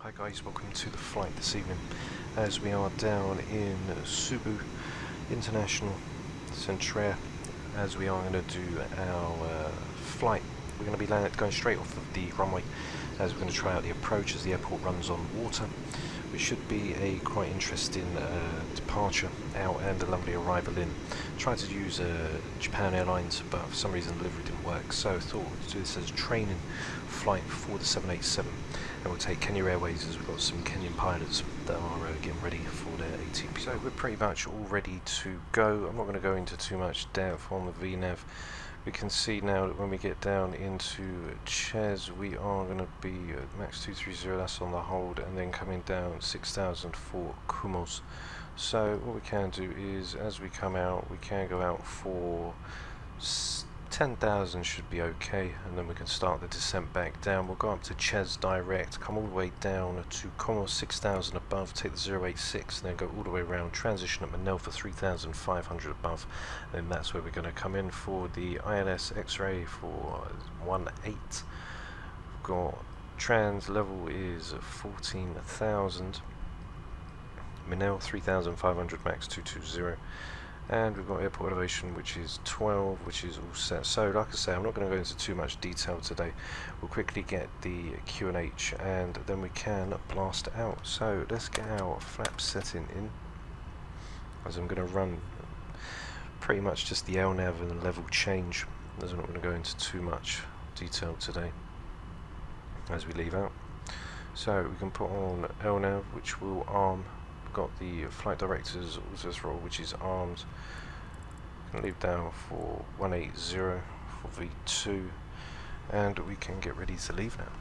Hi guys, welcome to the flight this evening as we are down in Chubu International Centre as we are going to do our flight. We're going to be going straight off of the runway as we're going to try out the approach as the airport runs on water, which should be a quite interesting departure out and a lovely arrival in. Tried to use Japan Airlines, but for some reason Livery didn't work, so I thought we'd do this as a training flight for the 787, and we'll take Kenya Airways as we've got some Kenyan pilots that are getting ready for their ATP. So we're pretty much all ready to go. I'm not going to go into too much depth on the VNAV. We can see now that when we get down into Ches, we are going to be max 230, that's on the hold, and then coming down 6,000 for Kumos. So what we can do is, as we come out, we can go out for 10,000 should be okay, and then we can start the descent back down. We'll go up to Ches direct, come all the way down to Kumos 6,000 above, take the 086, and then go all the way around, transition at Manel for 3,500 above, and that's where we're going to come in for the ILS X-ray for 18. We've got trans level is 14,000, Manel 3,500 max 220. And we've got airport elevation, which is 12, which is all set. So like I say, I'm not going to go into too much detail today. We'll quickly get the Q&H and then we can blast out. So let's get our flap setting in, as I'm going to run pretty much just the LNAV and the level change, as I'm not going to go into too much detail today as we leave out. So we can put on LNAV, which will arm. Got the flight director's autos roll, which is armed. Can leave down for 180 for V2, and we can get ready to leave now.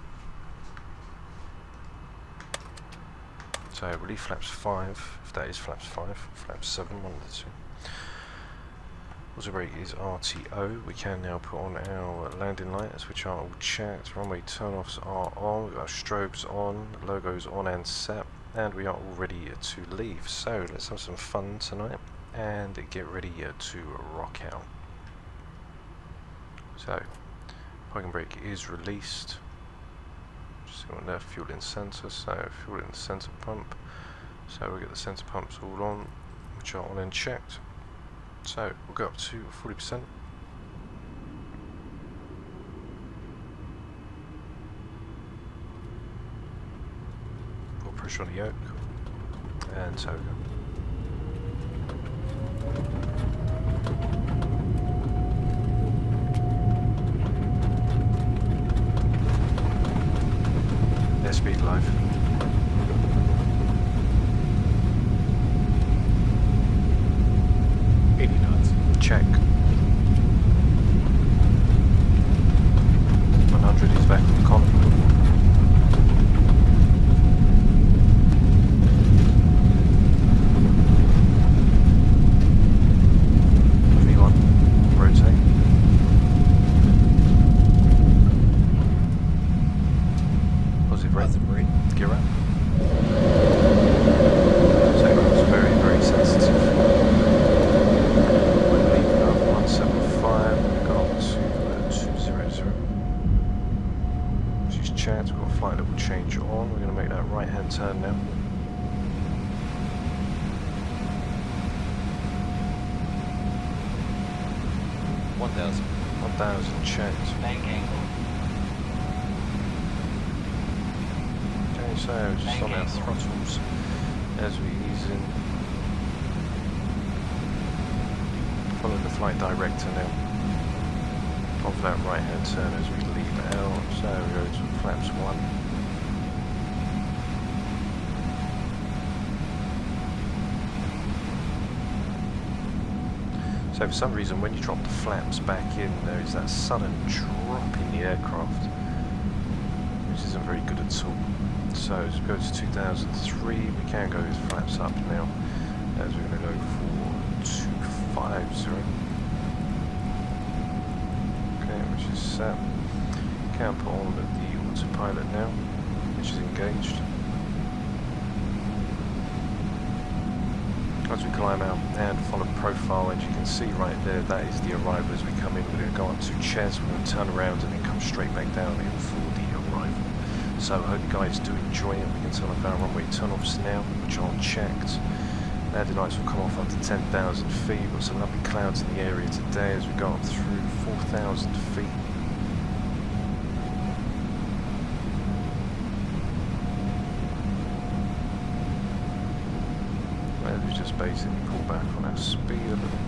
So relief flaps 5, if that is flaps 5, flaps 7, one of the two. Auto brake is RTO. We can now put on our landing lights, which are all checked. Runway turnoffs are on. We've got our strobes on, logos on and set. And we are all ready to leave. So let's have some fun tonight and get ready to rock out. So parking brake is released. Just going left, fuel in center. So fuel in the center pump. So we'll get the center pumps all on, which are on and checked. So we'll go up to 40%. Pressure on the yoke, and so we go. Airspeed live. Check. 100 is back on the column. Turn now. 1,000 checked. Bank angle. Okay, so just on our throttles as we ease in. Follow the flight director now. Off that right hand turn as we leave out. So we go to flaps 1. So for some reason when you drop the flaps back in, there is that sudden drop in the aircraft, which isn't very good at all. So as we go to 2003, we can go with flaps up now, as we're going to go for 250. Okay, which is set. Can put on the autopilot now, which is engaged. As we climb out and follow profile, and you can see right there, that is the arrival as we come in. We're going to go up to Ches, we're going to turn around and then come straight back down in for the arrival. So I hope you guys do enjoy it. We can turn off our runway turn-offs now, which aren't checked. Landing lights will come off up to 10,000 feet. We've got some lovely clouds in the area today as we go up through 4,000 feet. And we just basically pull back on our speed a little.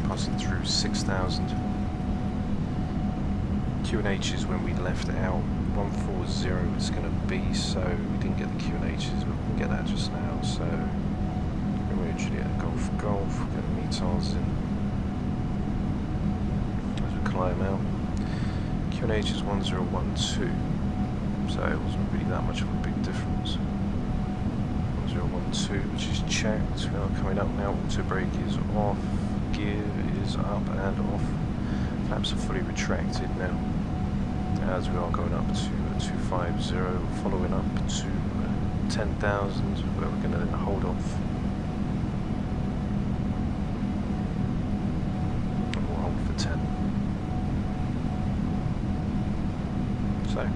Passing through 6,000. Q&H's when we left out 140 is going to be, so we didn't get the Q&H's, but we can get that just now. So Romeo Juliet Golf Golf, we're going to meet ours in as we climb out. Q&H is 1012, so it wasn't really that much of a big difference. 1012, which is checked. We are coming up now. Auto brake is off. Gear is up and off. Flaps are fully retracted now. As we are going up to 250, following up to 10,000, where we're going to then hold off. And we'll hold for 10. So,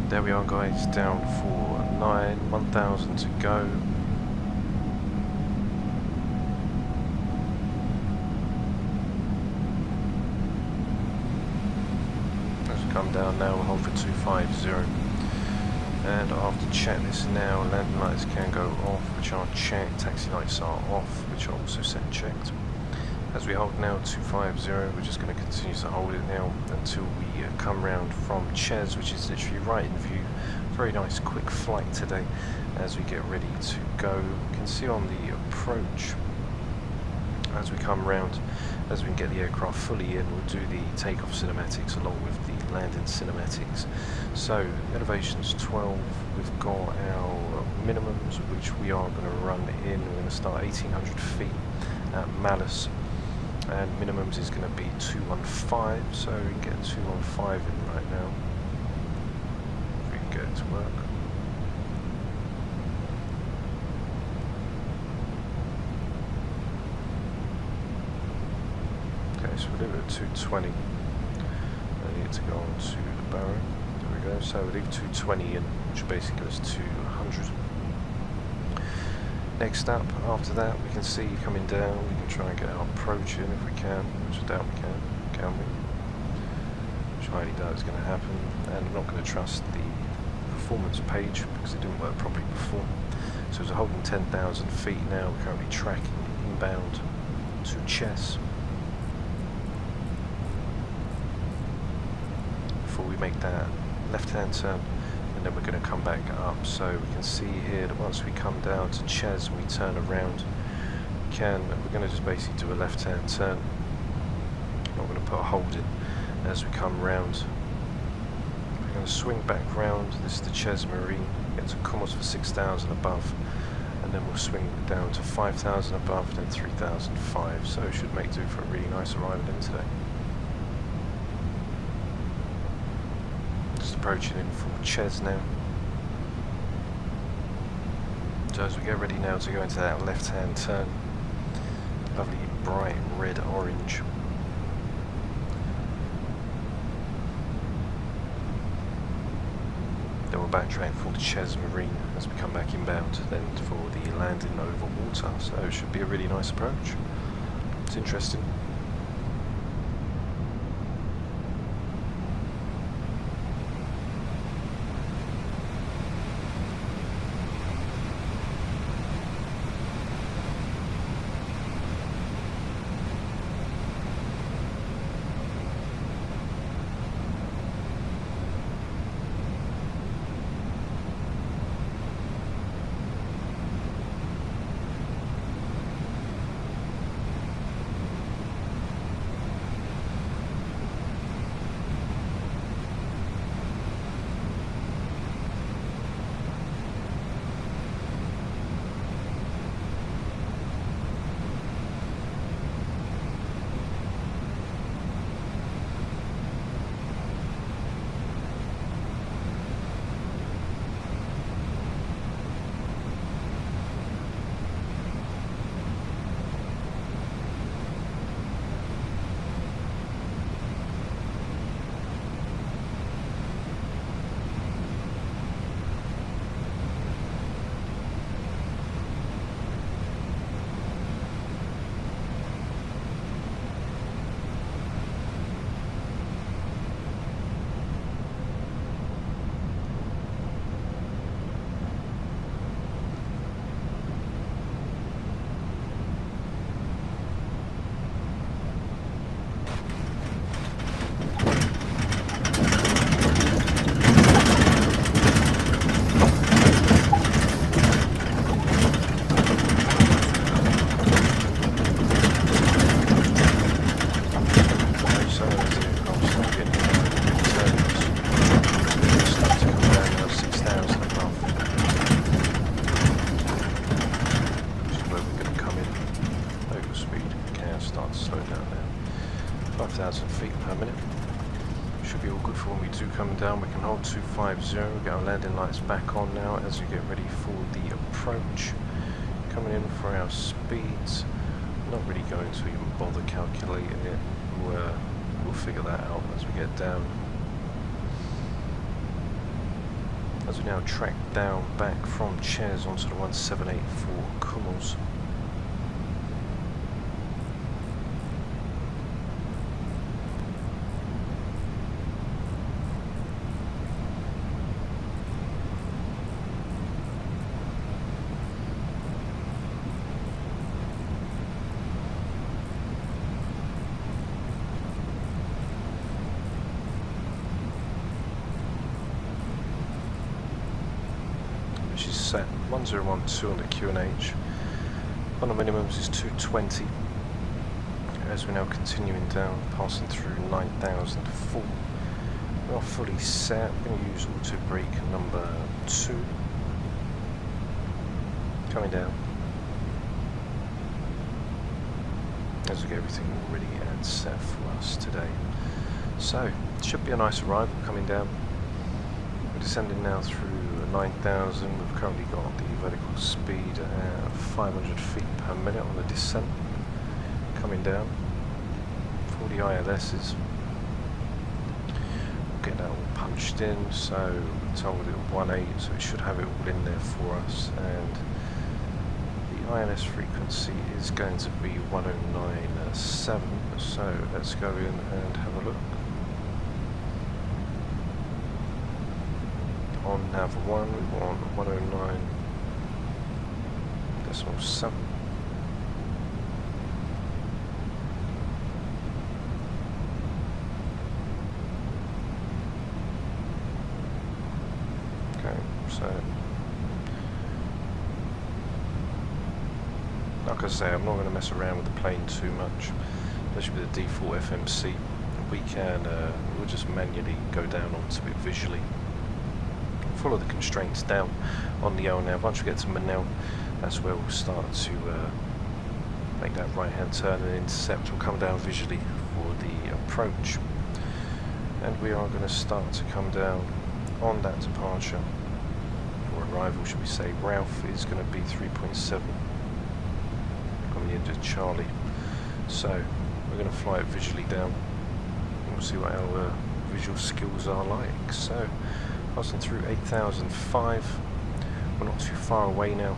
there we are, guys, down for 9, 1,000 to go. As we come down now, we'll hold for 250. And after checklist now, landing lights can go off, which aren't checked. Taxi lights are off, which are also set checked. As we hold now 250, we're just going to continue to hold it now until we come round from Ches, which is literally right in view. Very nice quick flight today as we get ready to go. You can see on the approach as we come round, as we can get the aircraft fully in, we'll do the takeoff cinematics along with the landing cinematics. So elevation's 12, we've got our minimums which we are going to run in. We're going to start 1800 feet at Malice, and minimums is going to be 215, so we can get 215 in right now. If we can get it to work. Okay, so we'll leave it at 220. I need to go on to the barrow. There we go. So we'll leave 220 in, which will basically give us 200. Next up, after that, we can see coming down, we can try and get our approach in if we can, which I doubt we can we? Which I highly doubt is going to happen, and I'm not going to trust the performance page because it didn't work properly before. So as we're holding 10,000 feet now, we're currently tracking inbound to Chess. Before we make that left-hand turn, and then we're going to come back up. So we can see here that once we come down to Ches and we turn around, we're going to just basically do a left-hand turn. I'm not going to put a hold in as we come round. We're going to swing back round. This is the Ches Marine. Get to Comos for 6,000 above, and then we'll swing down to 5,000 above, then 3,005. So it should make do for a really nice arrival in today. Approaching in for Ches now. So as we get ready now to go into that left-hand turn, lovely bright red orange. Then we'll backtrack for the Ches Marine as we come back inbound, then for the landing over water. So it should be a really nice approach. It's interesting. good for when we do come down. We can hold 250, get our landing lights back on now as we get ready for the approach. Coming in for our speeds, not really going to even bother calculating it, we'll figure that out as we get down. As we now track down back from Ches onto the 1784 Kummels. Which is set 1012 on the QNH. On the minimums is 220. As we're now continuing down, passing through 9004. We are fully set. We're going to use auto brake number 2. Coming down. As we get everything all ready and set for us today. So, it should be a nice arrival coming down. We're descending now through 9,000. We've currently got the vertical speed at 500 feet per minute on the descent. Coming down. 40 ILSs. We'll get that all punched in. So we're told at 1.8, so it should have it all in there for us. And the ILS frequency is going to be 1097. So let's go in and have a look. On nav 1 we want 109.7. Okay, so like I say, I'm not going to mess around with the plane too much, especially with the default FMC. We can we'll just manually go down onto it visually. Follow the constraints down on the L now. Once we get to Manel, that's where we'll start to make that right hand turn and intercept. We'll come down visually for the approach, and we are going to start to come down on that departure, or arrival should we say. Ralph is going to be 3.7 coming into Charlie, so we're going to fly it visually down and we'll see what our visual skills are like. So passing through 8005, we're not too far away now,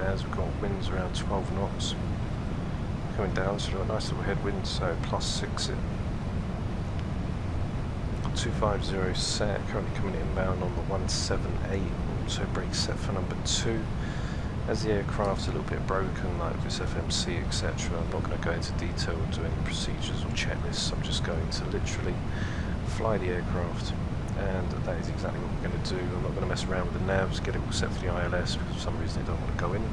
as we've got winds around 12 knots. Coming down, so a nice little headwind, so +6 it. 250 set, currently coming inbound on the 178, auto brake set for number 2. As the aircraft's a little bit broken, like this FMC, etc., I'm not going to go into detail or do any procedures or checklists. I'm just going to literally fly the aircraft. And that is exactly what we're going to do. I'm not going to mess around with the navs, get it all set for the ILS, because for some reason they don't want to go in.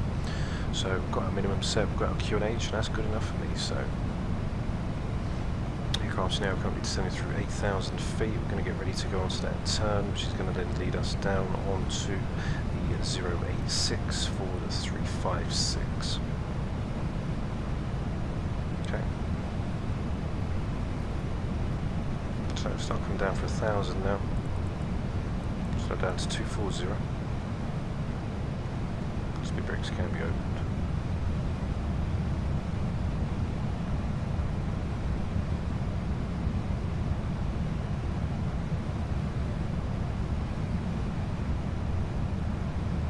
So we've got our minimum set, we've got our QNH, and that's good enough for me. So aircraft's now currently descending through 8,000 feet. We're going to get ready to go onto that turn, which is going to then lead us down onto the 086 for the 356. Okay. So start coming down for 1,000 now. Slow down to 240. Speed brakes can be opened.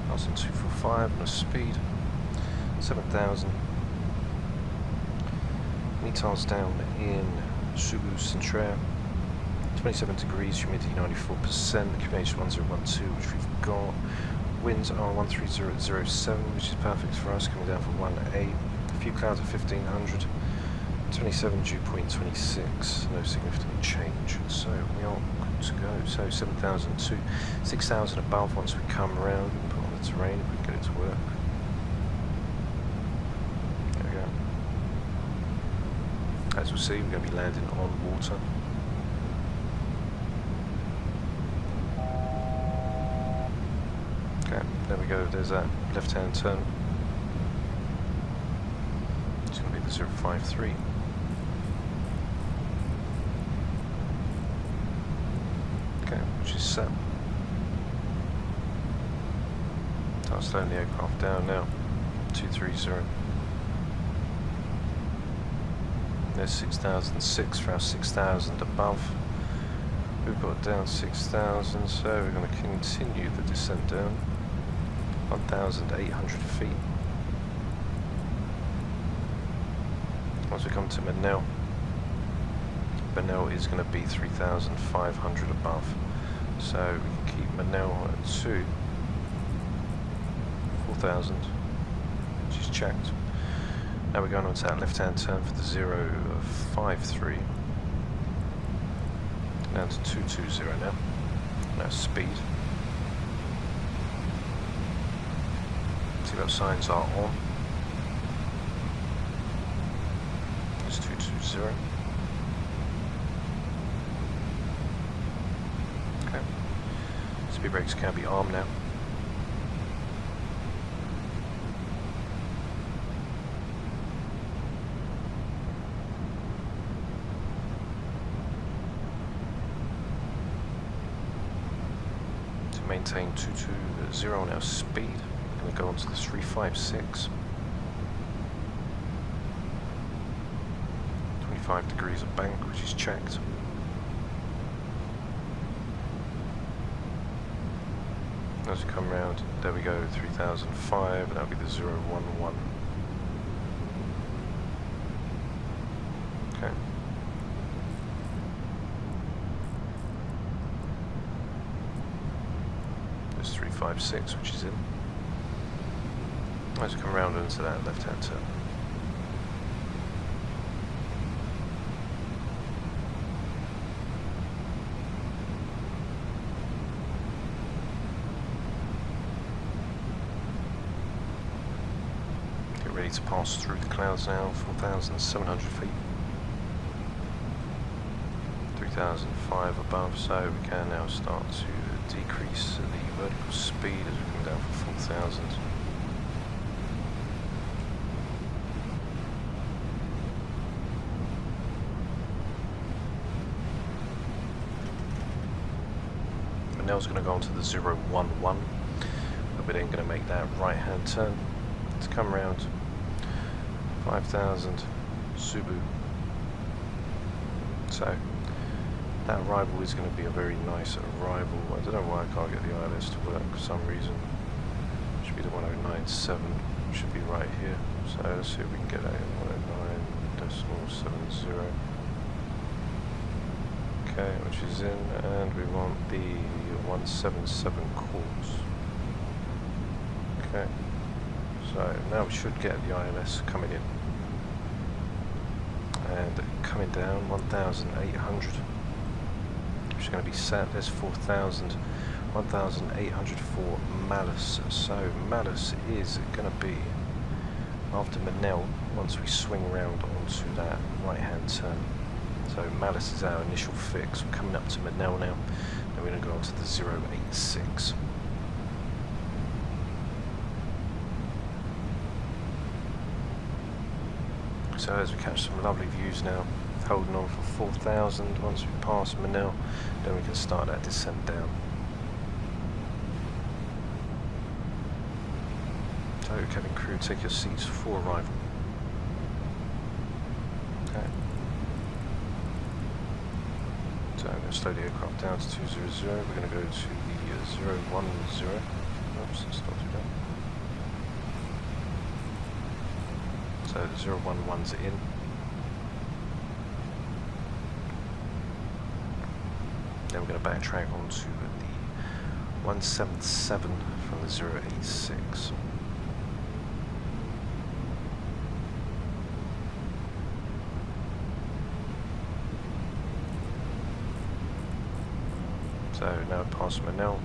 Passing 245 on a speed. 7,000. METAR's down in Chubu Centraire. 27 degrees, humidity 94%, QNH 1012, which we've got. Winds are 13007, which is perfect for us, coming down from 1.8. A few clouds at 1500. 27 dew point 26, no significant change. So we are good to go. So 7,000 to 6,000 above once we come around and put on the terrain if we can get it to work. There we go. As we'll see, we're going to be landing on water. Okay, there we go, there's that left-hand turn. It's going to be the 053. Okay, which is set. Start slowing the aircraft down now. 230. There's 6006 for our 6000 above. We've got down 6000, so we're going to continue the descent down. 1,800 feet. Once we come to Manel, Manel is going to be 3,500 above. So we can keep Manel at 4,000, which is checked. Now we're going on to that left-hand turn for the 053. Down to 220 now. Now speed. See what signs are on. It's 220. Okay. Speed brakes can be armed now. Maintain 220 on our speed. We're going to go on to the 356. 25 degrees of bank, which is checked. As we come round, there we go, 3005, and that'll be the 011. Okay. There's 356, which is in. As we come round into that left-hand turn. Get ready to pass through the clouds now, 4,700 feet. 3,005 above, so we can now start to decrease the vertical speed as we come down from 4,000. Manel's going to go on to the 011, but we're then going to make that right hand turn to come round 5,000 Chubu. So that arrival is going to be a very nice arrival. I don't know why I can't get the ILS to work for some reason. It should be the 1097, should be right here. So let's see if we can get a 109.70. Okay, which is in, and we want the 177 course. Okay, so now we should get the ILS coming in. And coming down 1,800. Which is going to be set. There's 4,000, 1,800 for Malice. So Malice is going to be after Manel once we swing around onto that right hand turn. So Malice is our initial fix. We're coming up to Manel now. Then we're going to go on to the 086. So as we catch some lovely views now, holding on for 4,000. Once we pass Manel, then we can start that descent down. So cabin crew, take your seats for arrival. Okay. So I'm going to slow the aircraft down to 200. We're going to go to the 010. Oops, that's not too bad. So the 011's in. Then we're going to backtrack onto the 177 from the 086. So now past Manel,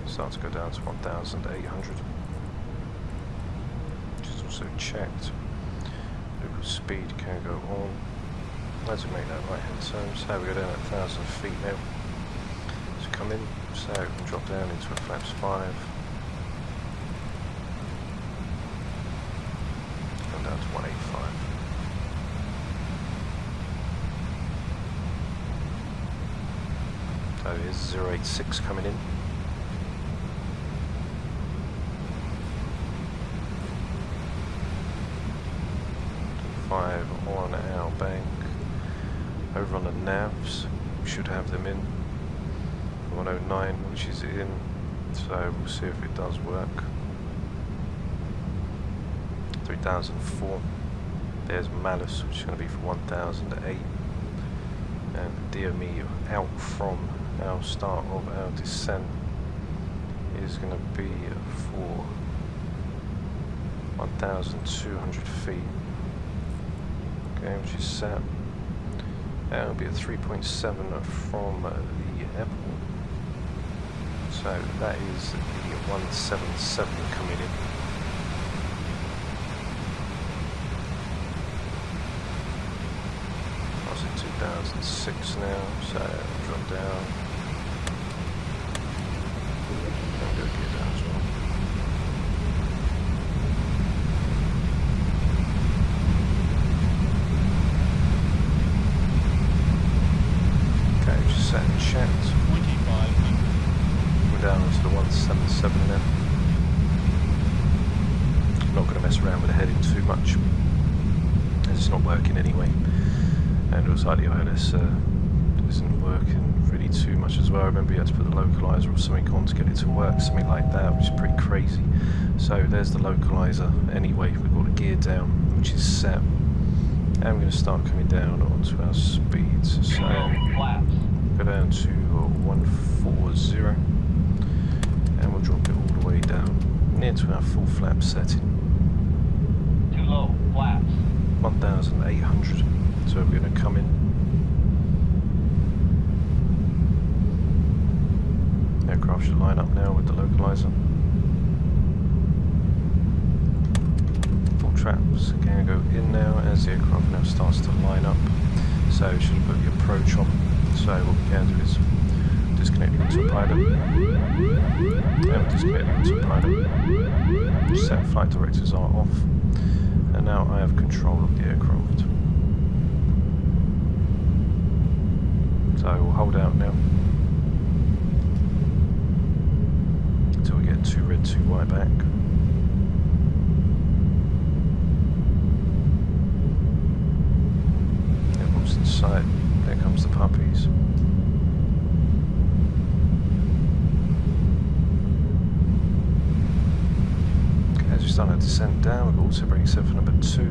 start to go down to 1,800, which is also checked. Local speed can go on. As we make that right hand turn, so we go down at 1,000 feet now. So come in, so we can drop down into a flaps 5. Come down to 185. So here's 086 coming in. On our bank. Over on the navs, we should have them in. 109, which is in, so we'll see if it does work. 3004. There's Malice, which is going to be for 1008. And DME out from our start of our descent is going to be for 1,200 feet. Okay, which is set. And it'll be a 3.7 from the airport. So that is the 177 coming in. I was in 2006 now, so I'll drop down. And go gear down as well. Set and checked. 2500. We're down to the 177 now. I'm not going to mess around with the heading too much, as it's not working anyway. And it looks like the ILS isn't working really too much as well. I remember you had to put the localizer or something on to get it to work, something like that, which is pretty crazy. So there's the localizer anyway. We've got the gear down, which is set. And we're going to start coming down onto our speeds. So go down to 140 and we'll drop it all the way down near to our full flap setting. Too low, flaps. 1,800. So we're going to come in. Aircraft should line up now with the localizer. Full traps again go in now as the aircraft now starts to line up. So we should put the approach on. So what we can do is disconnect the autopilot, and we'll disconnect the autopilot. Set flight directors are off, and now I have control of the aircraft. So we'll hold out now until we get 2 red, 2 white back. Everyone's inside. There comes the puppies. Okay, as we start our descent down, we've got auto brake set for number 2.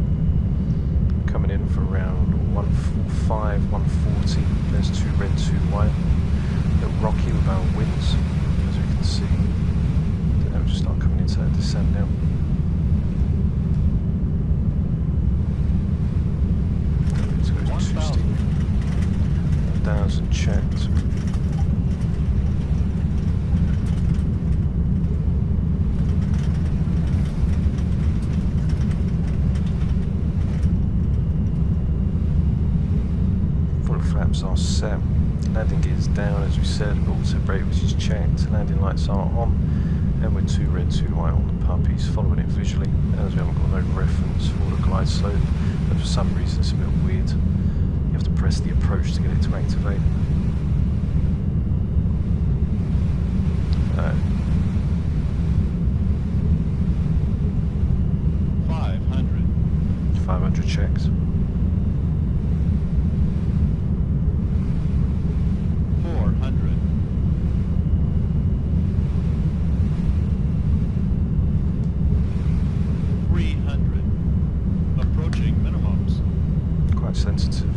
Coming in for around 145, 140. There's 2 red, 2 white. A little rocky with our winds, as we can see. Then we'll just start coming into our descent now. It goes too steep. 1,000 checked. Full flaps are set. Landing gears down, as we said. Auto brake which is checked. Landing lights are on, and we're 2 red, 2 white on the puppies. Following it visually, as we haven't got no reference for the glide slope, but for some reason it's a bit weird. You have to press the approach to get it to activate. 500 checks. 400. 300. Approaching minimums. Quite sensitive.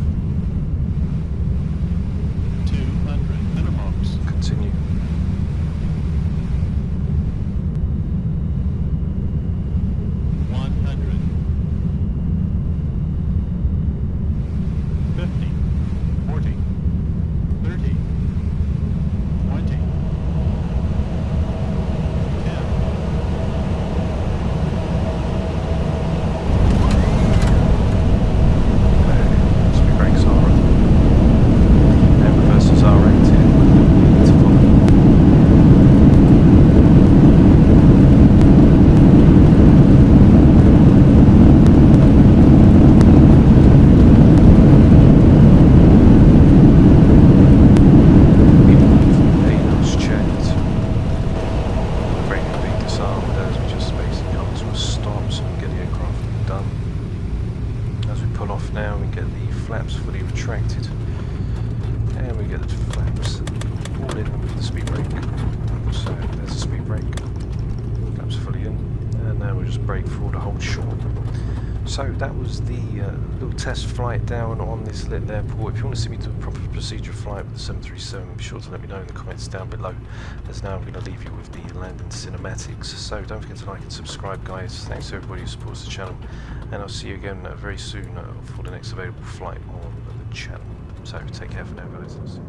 that was the little test flight down on this little airport. If you want to see me do a proper procedure flight with the 737, be sure to let me know in the comments down below, as now I'm going to leave you with the landing cinematics. So don't forget to like and subscribe, guys. Thanks to everybody who supports the channel, and I'll see you again very soon for the next available flight on the channel. So take care for now, guys.